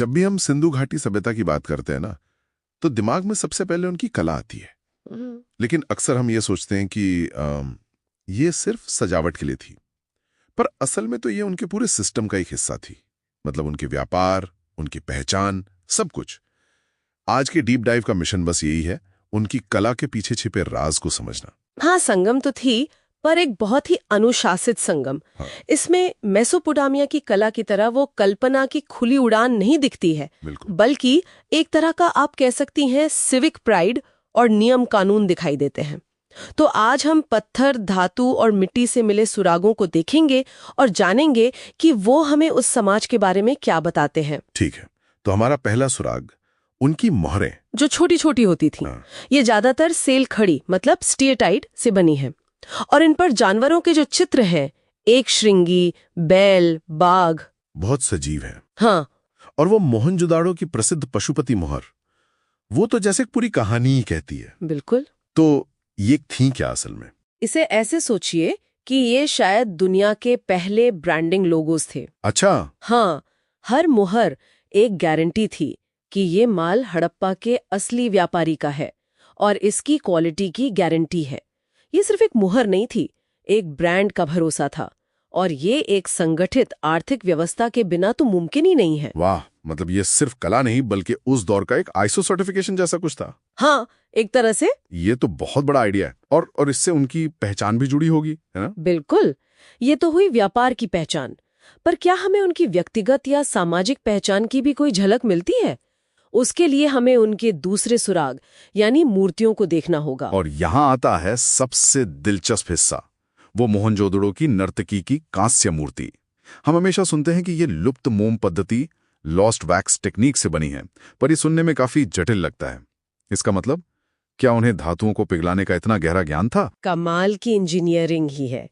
जब भी हम सिंधु घाटी सभ्यता की बात करते हैं ना, तो दिमाग में सबसे पहले उनकी कला आती है। लेकिन अक्सर हम ये सोचते हैं कि ये सिर्फ सजावट के लिए थी, पर असल में तो ये उनके पूरे सिस्टम का एक हिस्सा थी। मतलब उनके व्यापार, उनकी पहचान, सब कुछ। आज के डीप डाइव का मिशन बस यही है, उनकी कला के पीछे छिपे राज को समझना। हाँ, संगम तो थी, पर एक बहुत ही अनुशासित संगम। हाँ। इसमें मेसोपोटामिया की कला की तरह वो कल्पना की खुली उड़ान नहीं दिखती है, बल्कि एक तरह का आप कह सकती हैं सिविक प्राइड और नियम कानून दिखाई देते हैं। तो आज हम पत्थर, धातु और मिट्टी से मिले सुरागों को देखेंगे और जानेंगे कि वो हमें उस समाज के बारे में क्या बताते हैं। ठीक है, तो हमारा पहला सुराग उनकी मोहरें, जो छोटी छोटी होती थी। हाँ। ये ज्यादातर सेल खड़ी मतलब स्टीयरटाइट से बनी है और इन पर जानवरों के जो चित्र हैं, एक श्रृंगी, बैल, बाघ, बहुत सजीव है। हाँ। और वो मोहनजोदाड़ो की प्रसिद्ध पशुपति मोहर, वो तो जैसे पूरी कहानी ही कहती है। बिल्कुल। तो ये थी क्या असल में? इसे ऐसे सोचिए कि ये शायद दुनिया के पहले ब्रांडिंग लोगोस थे। अच्छा। हाँ, हर मुहर एक गारंटी थी कि ये माल हड़प्पा के असली व्यापारी का है और इसकी क्वालिटी की गारंटी है। ये सिर्फ एक मुहर नहीं थी, एक ब्रांड का भरोसा था, और ये एक संगठित आर्थिक व्यवस्था के बिना तो मुमकिन ही नहीं है। वाह, मतलब ये सिर्फ कला नहीं बल्कि उस दौर का एक आईएसओ सर्टिफिकेशन जैसा कुछ था। हाँ, एक तरह से। ये तो बहुत बड़ा आइडिया है, और इससे उनकी पहचान भी जुड़ी होगी, है ना? बिल्कुल, ये तो हुई व्यापार की पहचान, पर क्या हमें उनकी व्यक्तिगत या सामाजिक पहचान की भी कोई झलक मिलती है? उसके लिए हमें उनके दूसरे सुराग यानी मूर्तियों को देखना होगा। और यहाँ आता है सबसे दिलचस्प हिस्सा, वो मोहनजोदड़ो की नर्तकी की कांस्य मूर्ति। हम हमेशा सुनते हैं कि ये लुप्त मोम पद्धति, लॉस्ट वैक्स टेक्निक से बनी है, पर ये सुनने में काफी जटिल लगता है। इसका मतलब, क्या उन्हें धातुओं को पिघलाने का इतना गहरा ज्ञान था? कमाल की इंजीनियरिंग ही है।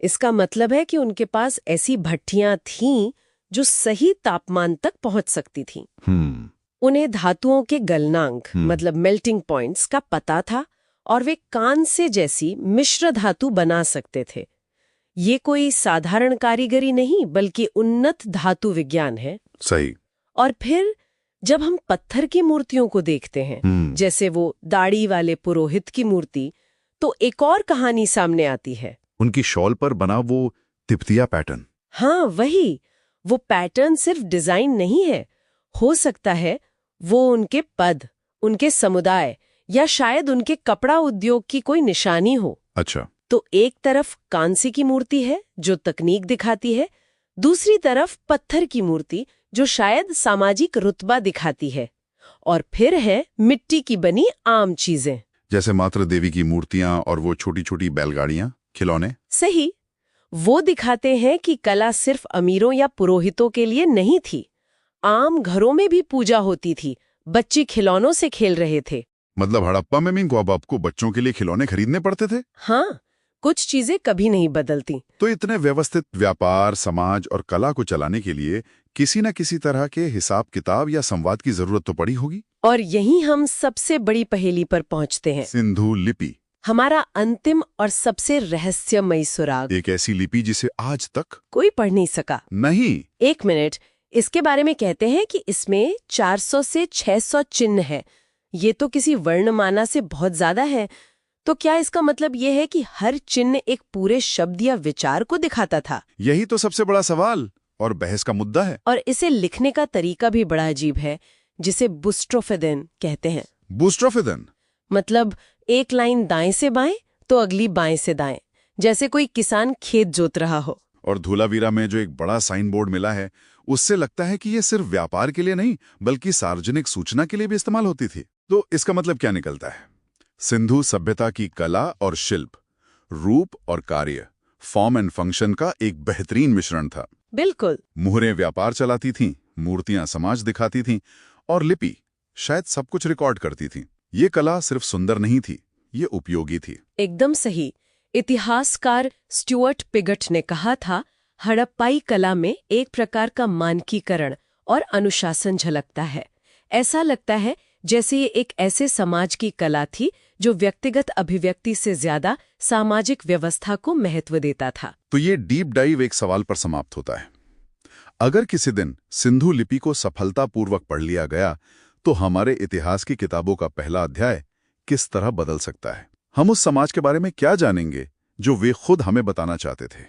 इसका मतलब है कि उनके पास ऐसी भट्टियां थीं जो सही तापमान तक पहुंच सकती थीं। उन्हें धातुओं के गलनांक मतलब मेल्टिंग पॉइंट्स का पता था और वे कांस्य जैसी मिश्र धातु बना सकते थे। ये कोई साधारण कारीगरी नहीं बल्कि उन्नत धातु विज्ञान है। सही। और फिर जब हम पत्थर की मूर्तियों को देखते हैं, जैसे वो दाढ़ी वाले पुरोहित की मूर्ति, तो एक और कहानी सामने आती है। उनकी शॉल पर बना वो तिब्तिया पैटर्न। हाँ, वही। वो पैटर्न सिर्फ डिजाइन नहीं है, हो सकता है वो उनके पद, उनके समुदाय या शायद उनके कपड़ा उद्योग की कोई निशानी हो। अच्छा। तो एक तरफ कांस्य की मूर्ति है जो तकनीक दिखाती है, दूसरी तरफ पत्थर की मूर्ति जो शायद सामाजिक रुतबा दिखाती है, और फिर है मिट्टी की बनी आम चीजें, जैसे मातृ देवी की मूर्तियां और वो छोटी छोटी बैलगाड़ियां, खिलौने। सही। वो दिखाते हैं कि कला सिर्फ अमीरों या पुरोहितों के लिए नहीं थी, आम घरों में भी पूजा होती थी, बच्चे खिलौनों से खेल रहे थे। मतलब हड़प्पा में भी ग्वाबाब को बच्चों के लिए खिलौने खरीदने पड़ते थे। हाँ, कुछ चीजें कभी नहीं बदलती। तो इतने व्यवस्थित व्यापार, समाज और कला को चलाने के लिए किसी न किसी तरह के हिसाब किताब या संवाद की जरूरत तो पड़ी होगी। और यही हम सबसे बड़ी पहेली पर पहुंचते हैं, सिंधु लिपि, हमारा अंतिम और सबसे रहस्यमयी सुराग। एक ऐसी लिपि जिसे आज तक कोई पढ़ नहीं सका। नहीं। एक मिनट, इसके बारे में कहते हैं कि इसमें 400 से 600 चिन्ह है। ये तो किसी वर्णमाला से बहुत ज्यादा है। तो क्या इसका मतलब यह है कि हर चिन्ह एक पूरे शब्द या विचार को दिखाता था? यही तो सबसे बड़ा सवाल और बहस का मुद्दा है। और इसे लिखने का तरीका भी बड़ा अजीब है, जिसे बुस्ट्रोफेदेन कहते हैं। बुस्ट्रोफेदेन मतलब एक लाइन दाएं से बाएं तो अगली बाएं से दाएं, जैसे कोई किसान खेत जोत रहा हो। और धूलावीरा में जो एक बड़ा साइन बोर्ड मिला है, उससे लगता है कि ये सिर्फ व्यापार के लिए नहीं बल्कि सार्वजनिक सूचना के लिए भी इस्तेमाल होती थी। तो इसका मतलब क्या निकलता है? सिंधु सभ्यता की कला और शिल्प, रूप और कार्य, फॉर्म एंड फंक्शन का एक बेहतरीन मिश्रण था। बिल्कुल। मुहरें व्यापार चलाती थीं, मूर्तियां समाज दिखाती थीं और लिपि शायद सब कुछ रिकॉर्ड करती थीं। ये कला सिर्फ सुंदर नहीं थी, ये उपयोगी थी। एकदम सही। इतिहासकार स्टुअर्ट पिगट ने कहा था, हड़प्पाई कला में एक प्रकार का मानकीकरण और अनुशासन झलकता है। ऐसा लगता है जैसे ये एक ऐसे समाज की कला थी जो व्यक्तिगत अभिव्यक्ति से ज्यादा सामाजिक व्यवस्था को महत्व देता था। तो ये डीप डाइव एक सवाल पर समाप्त होता है। अगर किसी दिन सिंधु लिपि को सफलतापूर्वक पढ़ लिया गया तो हमारे इतिहास की किताबों का पहला अध्याय किस तरह बदल सकता है? हम उस समाज के बारे में क्या जानेंगे जो वे खुद हमें बताना चाहते थे?